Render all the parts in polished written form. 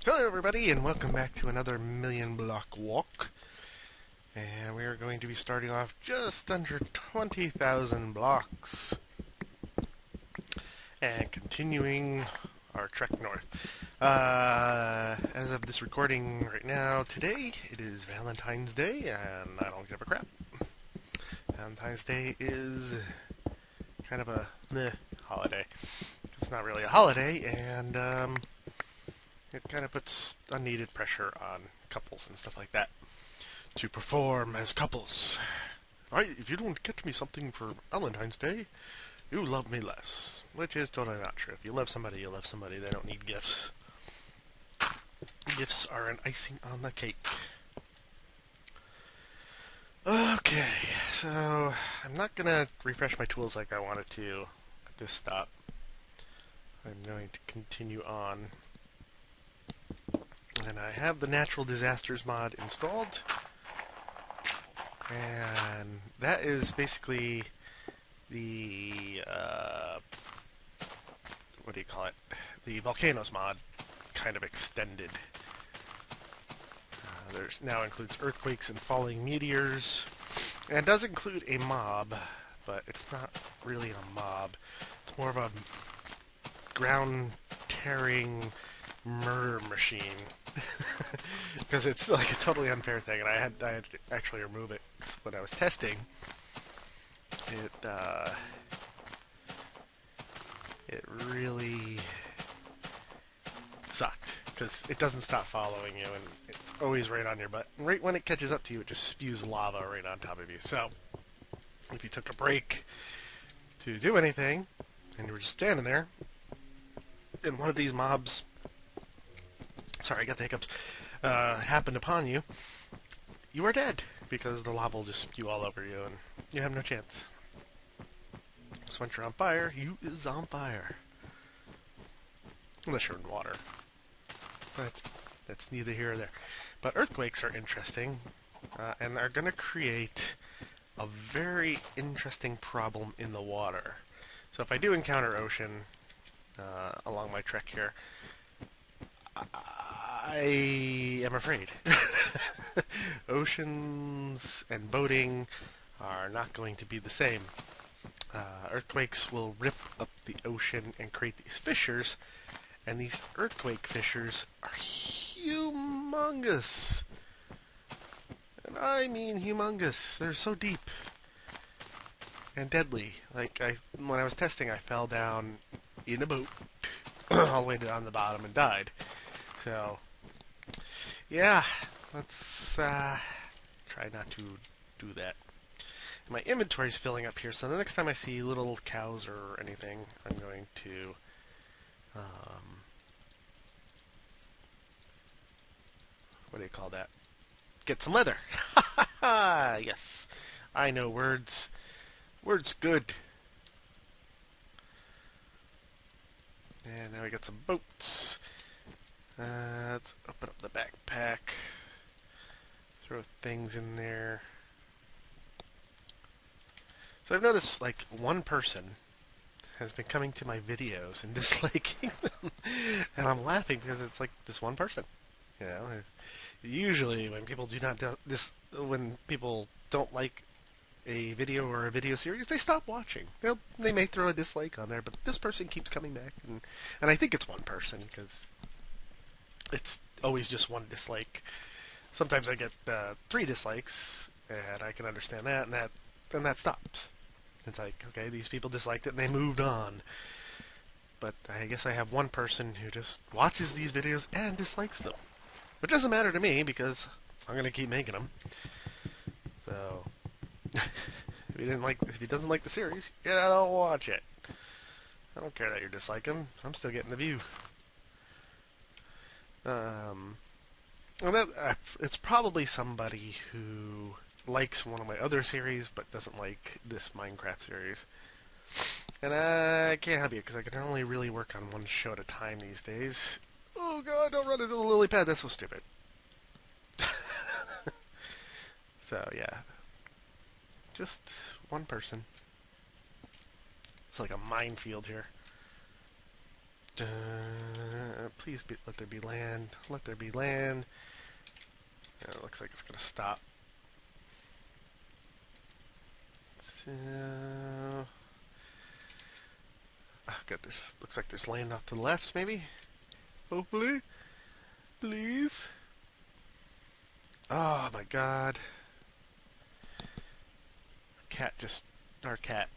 Hello everybody and welcome back to another million block walk. And we are going to be starting off just under 20,000 blocks. And continuing our trek north. As of this recording right now, today, it is Valentine's Day and I don't give a crap. Valentine's Day is kind of a meh holiday. It's not really a holiday and it kind of puts unneeded pressure on couples and stuff like that to perform as couples. If you don't get me something for Valentine's Day, you love me less. Which is totally not true. If you love somebody, you love somebody. They don't need gifts. Gifts are an icing on the cake. Okay, so I'm not going to refresh my tools like I wanted to at this stop. I'm going to continue on. And I have the Natural Disasters mod installed. And that is basically the, what do you call it? The Volcanoes mod kind of extended. There's now includes earthquakes and falling meteors. And it does include a mob, but it's not really a mob. It's more of a ground-tearing murder machine. Because it's like a totally unfair thing, and I had to actually remove it when I was testing. It really sucked because it doesn't stop following you, and it's always right on your butt. And right when it catches up to you, it just spews lava right on top of you. So if you took a break to do anything, and you were just standing there, and one of these mobs, sorry, I got the hiccups, happened upon you, you are dead, because the lava will just spew all over you, and you have no chance. So once you're on fire, you is on fire. Unless you're in water. But that's neither here or there. But earthquakes are interesting, and are going to create a very interesting problem in the water. So if I do encounter ocean along my trek here, I am afraid. Oceans and boating are not going to be the same. Earthquakes will rip up the ocean and create these fissures, and these earthquake fissures are humongous. And I mean humongous. They're so deep and deadly. Like, when I was testing, I fell down in a boat all the way down the bottom and died. So, yeah, let's try not to do that. My inventory's filling up here, so the next time I see little cows or anything, I'm going to what do you call that? Get some leather. Ha ha ha! Yes, I know words. Words good. And now we got some boats. Let's open up the backpack. Throw things in there. So I've noticed, like, one person has been coming to my videos and disliking them. And I'm laughing because it's like this one person. You know, usually when people do not when people don't like a video or a video series, they stop watching. They may throw a dislike on there, but this person keeps coming back, and I think it's one person because it's always just one dislike. Sometimes I get 3 dislikes, and I can understand that, and that stops. It's like, okay, these people disliked it and they moved on. But I guess I have one person who just watches these videos and dislikes them. Which doesn't matter to me because I'm going to keep making them. So, if he doesn't like the series, don't watch it. I don't care that you're disliking. I'm still getting the view. It's probably somebody who likes one of my other series but doesn't like this Minecraft series. And I can't help you because I can only really work on one show at a time these days. Oh god, don't run into the lily pad, that's so stupid. So yeah, just one person. It's like a minefield here. Please let there be land. Let there be land. It looks like it's going to stop. So, oh, good. Looks like there's land off to the left, maybe. Hopefully, please. Oh my God! Our cat,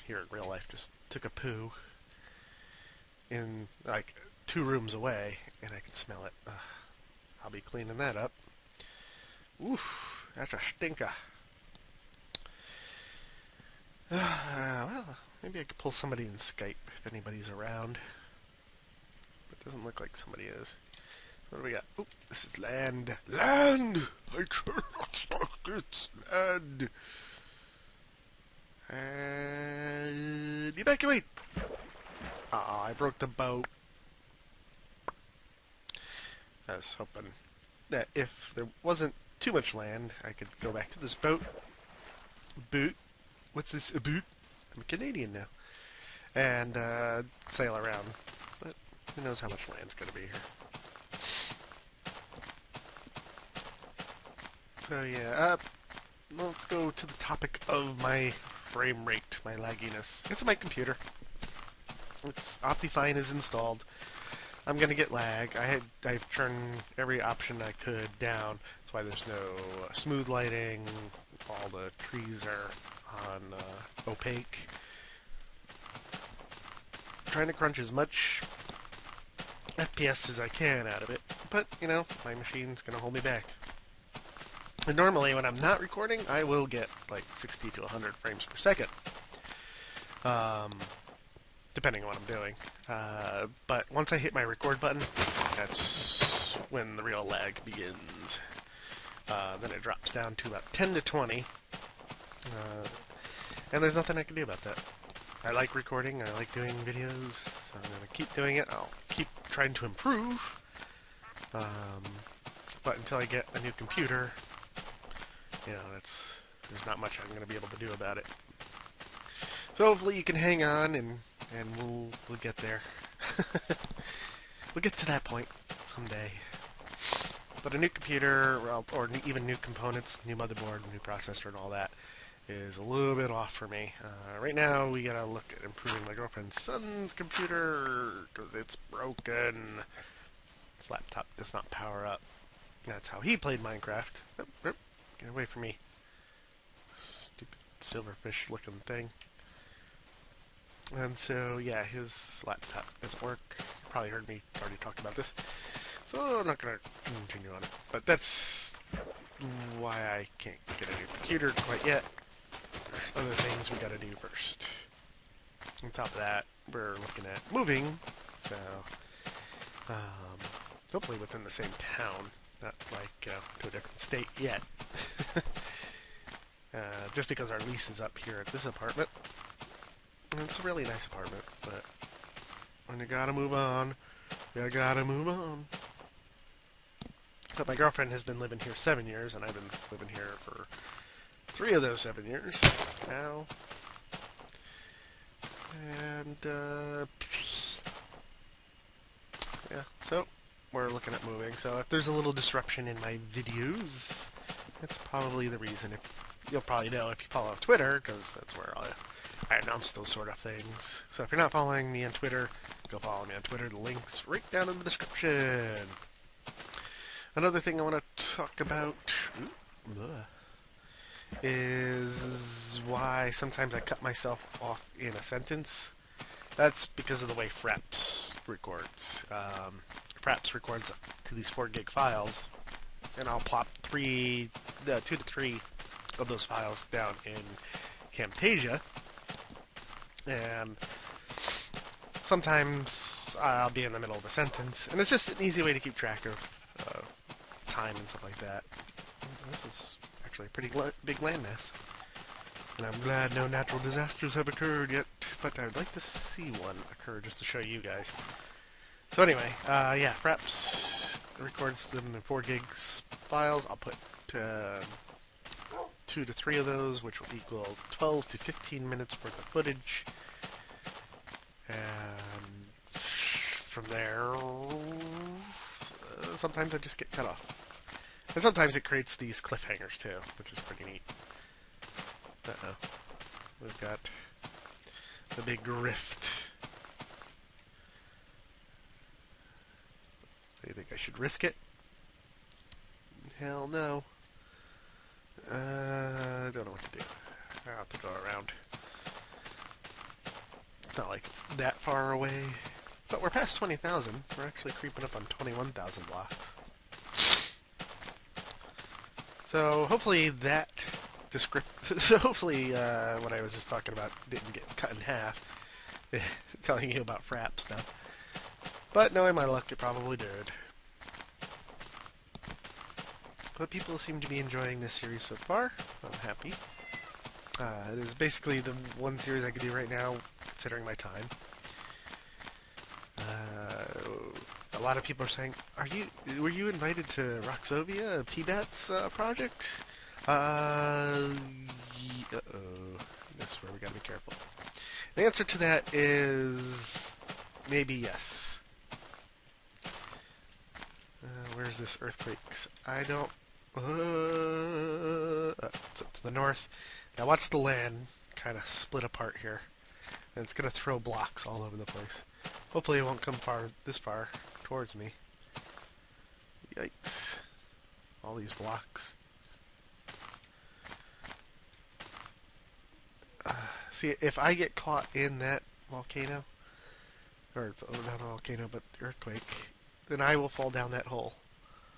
here in real life, just took a poo in like 2 rooms away, and I can smell it. I'll be cleaning that up. Oof, that's a stinker. Well, maybe I could pull somebody in Skype if anybody's around. It doesn't look like somebody is. What do we got? Oh, this is land. Land! I cannot. It's land. And evacuate! I broke the boat. I was hoping that if there wasn't too much land, I could go back to this boat. Boot? What's this? A boot? I'm a Canadian now. And sail around. But who knows how much land's going to be here. So yeah, let's go to the topic of my frame rate, my lagginess. It's my computer. It's OptiFine is installed. I'm gonna get lag. I've turned every option I could down. That's why there's no smooth lighting. All the trees are on opaque. Trying to crunch as much FPS as I can out of it, but you know, my machine's gonna hold me back. And normally, when I'm not recording, I will get like 60 to 100 frames per second, depending on what I'm doing. But once I hit my record button, that's when the real lag begins. Then it drops down to about 10 to 20, and there's nothing I can do about that. I like recording, I like doing videos, so I'm going to keep doing it. I'll keep trying to improve, but until I get a new computer, you know, there's not much I'm going to be able to do about it. So hopefully you can hang on, and we'll get there. We'll get to that point someday. But a new computer, or even new components, new motherboard, new processor, and all that is a little bit off for me. Right now, we gotta look at improving my girlfriend's son's computer because it's broken. His laptop does not power up. That's how he played Minecraft. Get away from me. Stupid silverfish-looking thing. And so, yeah, his laptop doesn't work. You probably heard me already talk about this. So I'm not going to continue on it. But that's why I can't get a new computer quite yet. There's other things we got to do first. On top of that, we're looking at moving. So, hopefully within the same town. Not like to a different state yet. Just because our lease is up here at this apartment. And it's a really nice apartment, but when you gotta move on, you gotta move on. But my girlfriend has been living here 7 years, and I've been living here for 3 of those 7 years now. And, yeah, so we're looking at moving. So if there's a little disruption in my videos, that's probably the reason. You'll probably know if you follow Twitter, because that's where I announce those sort of things. So if you're not following me on Twitter, go follow me on Twitter. The link's right down in the description. Another thing I want to talk about is why sometimes I cut myself off in a sentence. That's because of the way Fraps records. Fraps records to these 4 gig files, and I'll plop 2 to 3 of those files down in Camtasia. And sometimes I'll be in the middle of a sentence, and it's just an easy way to keep track of time and stuff like that. This is actually a pretty big landmass, and I'm glad no natural disasters have occurred yet, but I'd like to see one occur just to show you guys. So anyway, yeah, Fraps records them in 4 gigs files. I'll put 2 to 3 of those, which will equal 12 to 15 minutes worth of footage. And from there, sometimes I just get cut off. And sometimes it creates these cliffhangers too, which is pretty neat. Uh-oh. We've got the big rift. Do you think I should risk it? Hell no. I don't know what to do. I'll have to go around. It's not like it's that far away. But we're past 20,000. We're actually creeping up on 21,000 blocks. So hopefully that so hopefully what I was just talking about didn't get cut in half. Telling you about frap stuff. But knowing my luck, it probably did. But people seem to be enjoying this series so far. I'm happy. It is basically the one series I could do right now, considering my time. A lot of people are saying, were you invited to Roxovia, PBAT's project? Uh-oh. That's where we gotta be careful. The answer to that is maybe yes. Where's this earthquake? I don't... it's up to the north. Now watch the land kind of split apart here. And it's going to throw blocks all over the place. Hopefully it won't come this far towards me. Yikes. All these blocks. See, if I get caught in that volcano, or not a volcano, but the earthquake, then I will fall down that hole.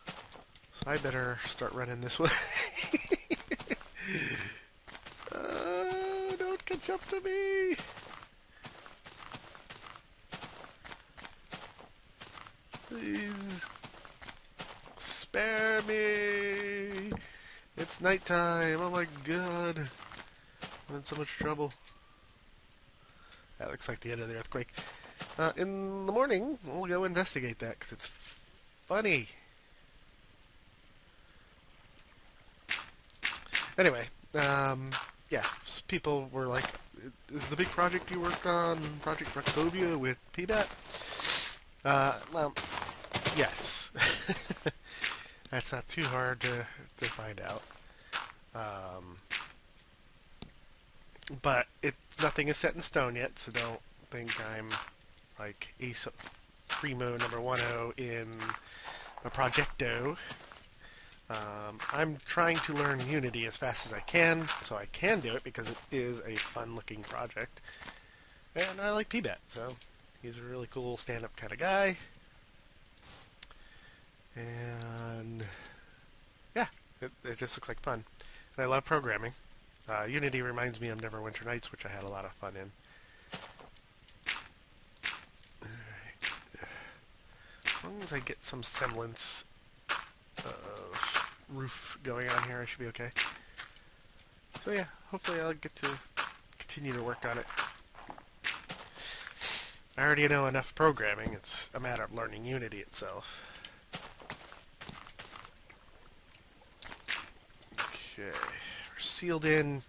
So I better start running this way. Don't catch up to me! Please spare me! It's nighttime. Oh my god. I'm in so much trouble. That looks like the end of the earthquake. In the morning, we'll go investigate that because it's funny. Anyway, yeah, people were like, is the big project you worked on Project Roxovia with PBAT? Well, yes. That's not too hard to find out. But nothing is set in stone yet, so don't think I'm like Ace Primo number 10 in a Projecto. I'm trying to learn Unity as fast as I can, so I can do it because it is a fun-looking project. And I like PBAT, so he's a really cool stand-up kind of guy. And yeah, it just looks like fun. And I love programming. Unity reminds me of Neverwinter Nights, which I had a lot of fun in. Alright. As long as I get some semblance of roof going on here, I should be okay. So yeah, hopefully I'll get to continue to work on it. I already know enough programming, it's a matter of learning Unity itself. Okay, we're sealed in.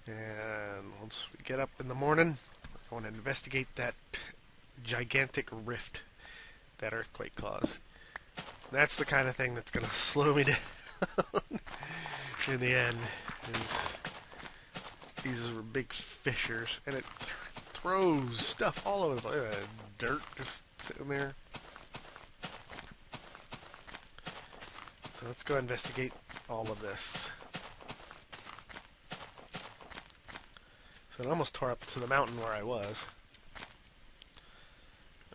And once we get up in the morning, I want to investigate that gigantic rift that earthquake caused. That's the kind of thing that's going to slow me down in the end. These are big fissures, and it throws stuff all over the place. Dirt just sitting there. So let's go investigate all of this. So it almost tore up to the mountain where I was.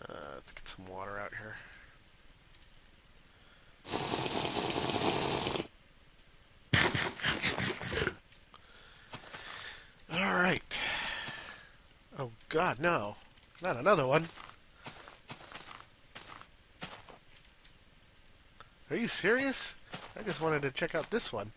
Let's get some water out here. Alright. Oh god, no. Not another one. Are you serious? I just wanted to check out this one.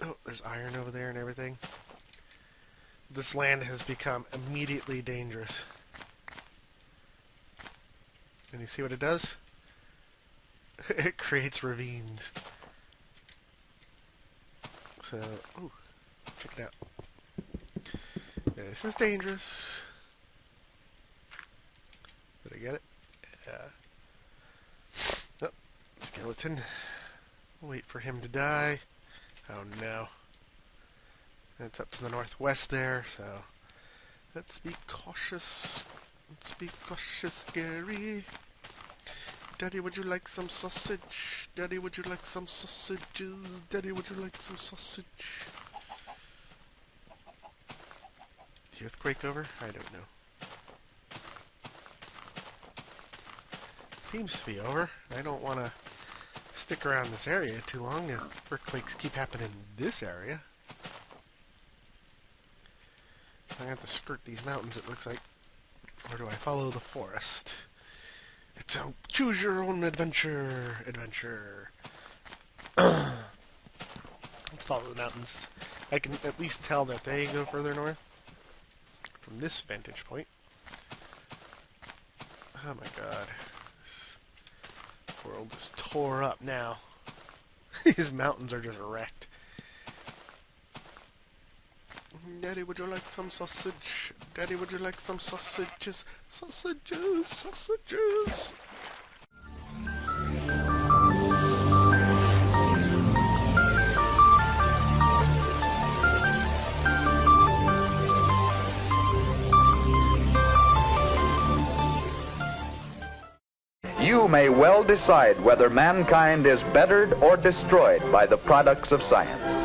Oh, there's iron over there and everything. This land has become immediately dangerous. And you see what it does? It creates ravines. So, ooh, check it out. Yeah, this is dangerous. Did I get it? Yeah. Oh, skeleton. Wait for him to die. Oh no. It's up to the northwest there, so let's be cautious. Let's be cautious, Gary. Daddy, would you like some sausage? Daddy, would you like some sausages? Daddy, would you like some sausage? Is the earthquake over? I don't know. Seems to be over. I don't want to stick around this area too long if earthquakes keep happening in this area. I have to skirt these mountains, it looks like. Or do I follow the forest? It's a choose your own adventure. Follow the mountains. I can at least tell that they go further north from this vantage point. Oh my god. This world is tore up now. These mountains are just wrecked. Daddy, would you like some sausage? Daddy, would you like some sausages? Sausages, sausages! You may well decide whether mankind is bettered or destroyed by the products of science.